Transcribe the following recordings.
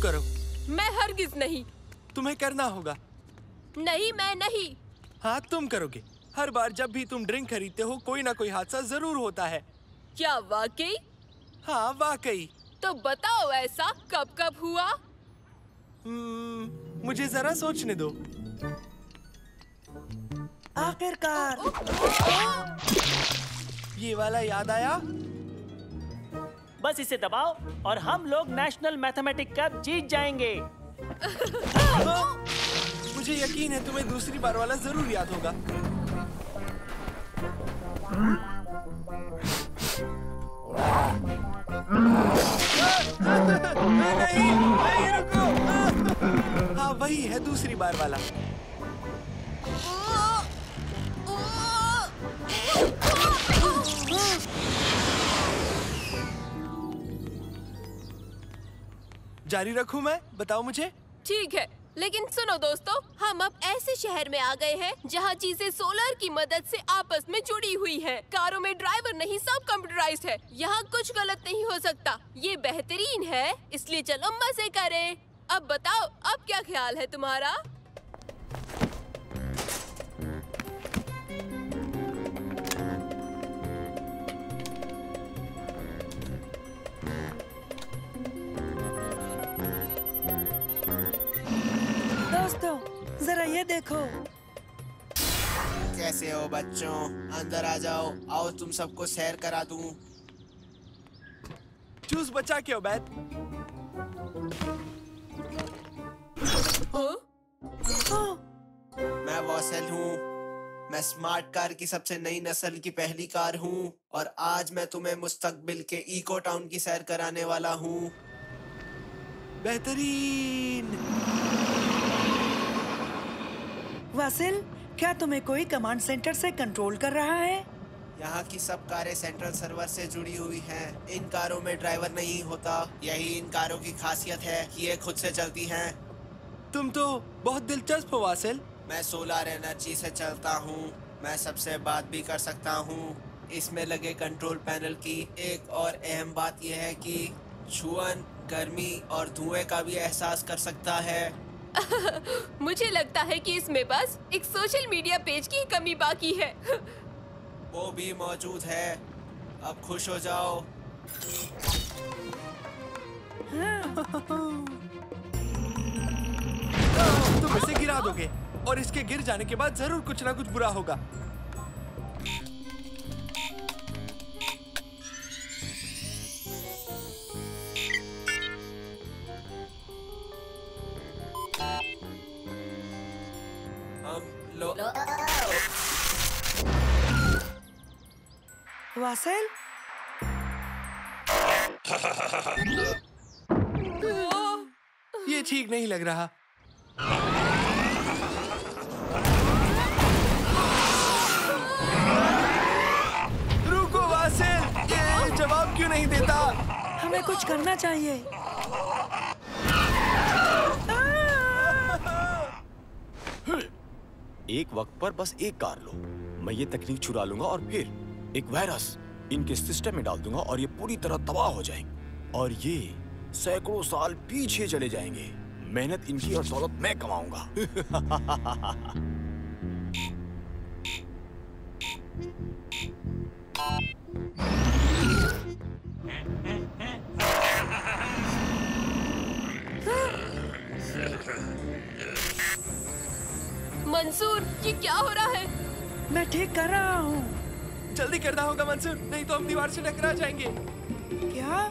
करो। मैं हरगिज नहीं। तुम्हें करना होगा। नहीं, मैं नहीं। हाँ, तुम करोगे। हर बार जब भी तुम ड्रिंक खरीदते हो कोई ना कोई हादसा जरूर होता है। क्या वाकई? हाँ, वाकई। तो बताओ ऐसा कब कब हुआ? मुझे जरा सोचने दो। आखिरकार ये वाला याद आया। बस इसे दबाओ और हम लोग नेशनल मैथमेटिक कप जीत जाएंगे। मुझे यकीन है तुम्हें दूसरी बार वाला जरूर याद होगा। नहीं, नहीं, रुको। हाँ, वही है दूसरी बार वाला। जारी रखूं मैं? बताओ मुझे। ठीक है, लेकिन सुनो दोस्तों, हम अब ऐसे शहर में आ गए हैं जहाँ चीजें सोलर की मदद से आपस में जुड़ी हुई हैं। कारों में ड्राइवर नहीं, सब कंप्यूटराइज्ड है। यहाँ कुछ गलत नहीं हो सकता। ये बेहतरीन है, इसलिए चलो मजे करें। अब बताओ, अब क्या ख्याल है तुम्हारा? दोस्तों, जरा ये देखो। कैसे हो बच्चों? अंदर आ जाओ। आओ तुम सबको सैर करा दूं। चूस बचा के उबैद। मैं वॉसेल हूँ। मैं स्मार्ट कार की सबसे नई नस्ल की पहली कार हूँ और आज मैं तुम्हें मुस्तकबिल के इको टाउन की सैर कराने वाला हूँ। बेहतरीन। वासिल, क्या तुम्हें कोई कमांड सेंटर से कंट्रोल कर रहा है? यहाँ की सब कारें सेंट्रल सर्वर से जुड़ी हुई हैं। इन कारों में ड्राइवर नहीं होता। यही इन कारों की खासियत है कि ये खुद से चलती हैं। तुम तो बहुत दिलचस्प हो वासिल। मैं सोलर एनर्जी से चलता हूँ। मैं सबसे बात भी कर सकता हूँ। इसमें लगे कंट्रोल पैनल की एक और अहम बात यह है कि छुअन, गर्मी और धुएं का भी एहसास कर सकता है। मुझे लगता है कि इसमें बस एक सोशल मीडिया पेज की कमी बाकी है। वो भी मौजूद है। अब खुश हो जाओ। तुम इसे गिरा दोगे और इसके गिर जाने के बाद जरूर कुछ ना कुछ बुरा होगा। वासिल, ये ठीक नहीं लग रहा। रुको वासिल, ये जवाब क्यों नहीं देता? हमें कुछ करना चाहिए। एक वक्त पर बस एक कार लो। मैं ये तकनीक चुरा लूंगा और फिर एक वायरस इनके सिस्टम में डाल दूंगा और ये पूरी तरह तबाह हो जाएंगे और ये सैकड़ों साल पीछे चले जाएंगे। मेहनत इनकी और दौलत मैं कमाऊंगा। मंसूर, ये क्या हो रहा है? मैं ठीक कर रहा हूँ। जल्दी करना होगा मंसूर, नहीं तो हम दीवार से टकरा जाएंगे। क्या?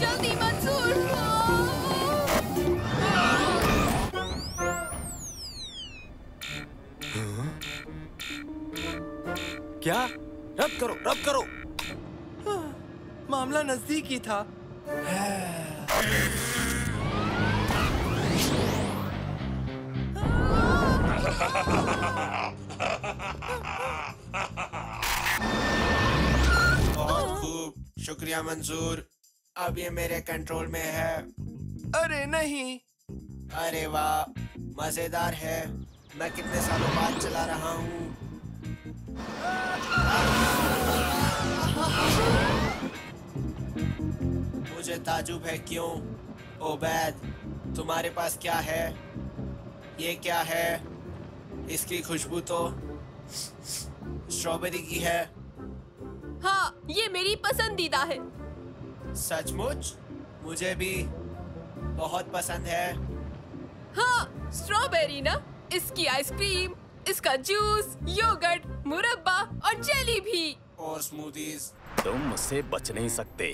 जल्दी मंसूर। क्या? रद्द करो, रद्द करो। मामला नजदीक ही था। बहुत खूब, शुक्रिया मंसूर। अब ये मेरे कंट्रोल में है। अरे नहीं। अरे वाह, मजेदार है। मैं कितने सालों बाद चला रहा हूँ। मुझे ताजुब है क्यों? ओबैद, तुम्हारे पास क्या है? ये क्या है? इसकी खुशबू तो स्ट्रॉबेरी की है। हाँ, ये मेरी पसंदीदा है। सचमुच? मुझे भी बहुत पसंद है। हाँ, स्ट्रॉबेरी ना। इसकी आइसक्रीम, इसका जूस, योगर्ट, मुरब्बा और जेली भी। और स्मूदीज। तुम मुझसे बच नहीं सकते।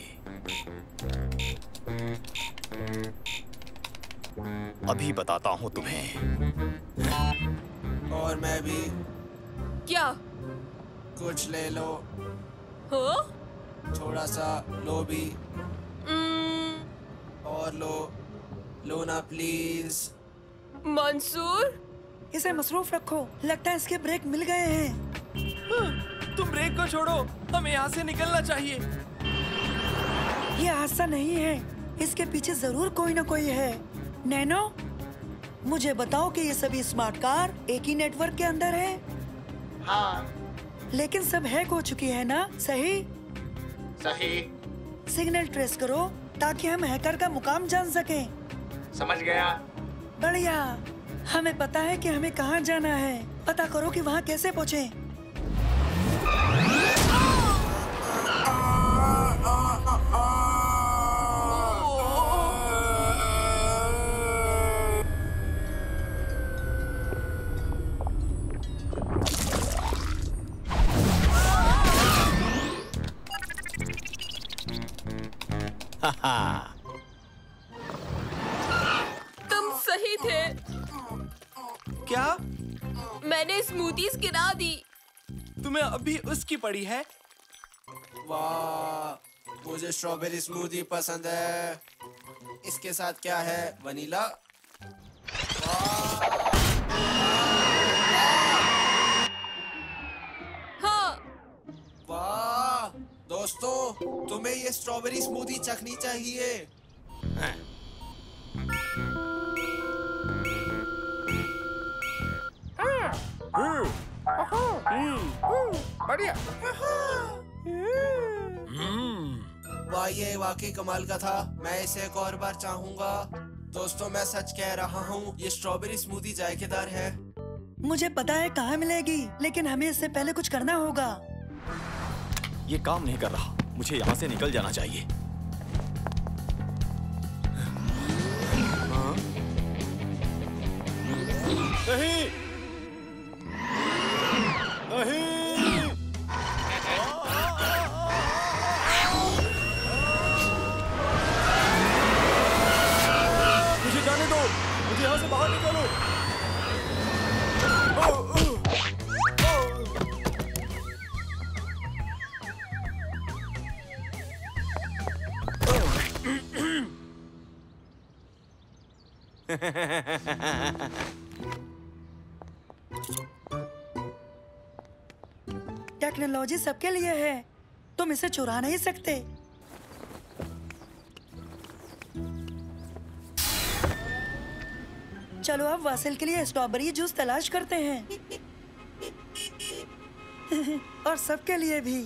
अभी बताता हूँ तुम्हें। और मैं भी। क्या? कुछ ले लो। हाँ? थोड़ा सा लो भी। और लो ना प्लीज। मंसूर, इसे मसरूफ रखो। लगता है इसके ब्रेक मिल गए हैं। तुम ब्रेक को छोड़ो, हमें यहाँ से निकलना चाहिए। ये हादसा नहीं है, इसके पीछे जरूर कोई ना कोई है। नैनो, मुझे बताओ कि ये सभी स्मार्ट कार एक ही नेटवर्क के अंदर है? हाँ। लेकिन सब हैक हो चुकी है ना? सही? सिग्नल ट्रेस करो ताकि हम हैकर का मुकाम जान सकें। समझ गया। बढ़िया। हमें पता है कि हमें कहाँ जाना है। पता करो कि वहाँ कैसे पहुँचे। तुम सही थे। क्या मैंने स्मूदीज गिरा दी। तुम्हें अभी उसकी पड़ी है? वाह, मुझे स्ट्रॉबेरी स्मूदी पसंद है। इसके साथ क्या है? वनीला? हाँ, वाह दोस्तों, तुम्हें ये स्ट्रॉबेरी स्मूदी चखनी चाहिए। बढ़िया। वाह, ये वाकई कमाल का था। मैं इसे एक और बार चाहूंगा। दोस्तों, मैं सच कह रहा हूँ, ये स्ट्रॉबेरी स्मूदी जायकेदार है। मुझे पता है कहाँ मिलेगी, लेकिन हमें इससे पहले कुछ करना होगा। ये काम नहीं कर रहा। मुझे यहाँ से निकल जाना चाहिए। नहीं, नहीं। मुझे जाने दो। मुझे यहाँ से बाहर निकालो। टेक्नोलॉजी सबके लिए है, तुम इसे चुरा नहीं सकते। चलो अब वासिल के लिए स्ट्रॉबेरी जूस तलाश करते हैं। और सबके लिए भी।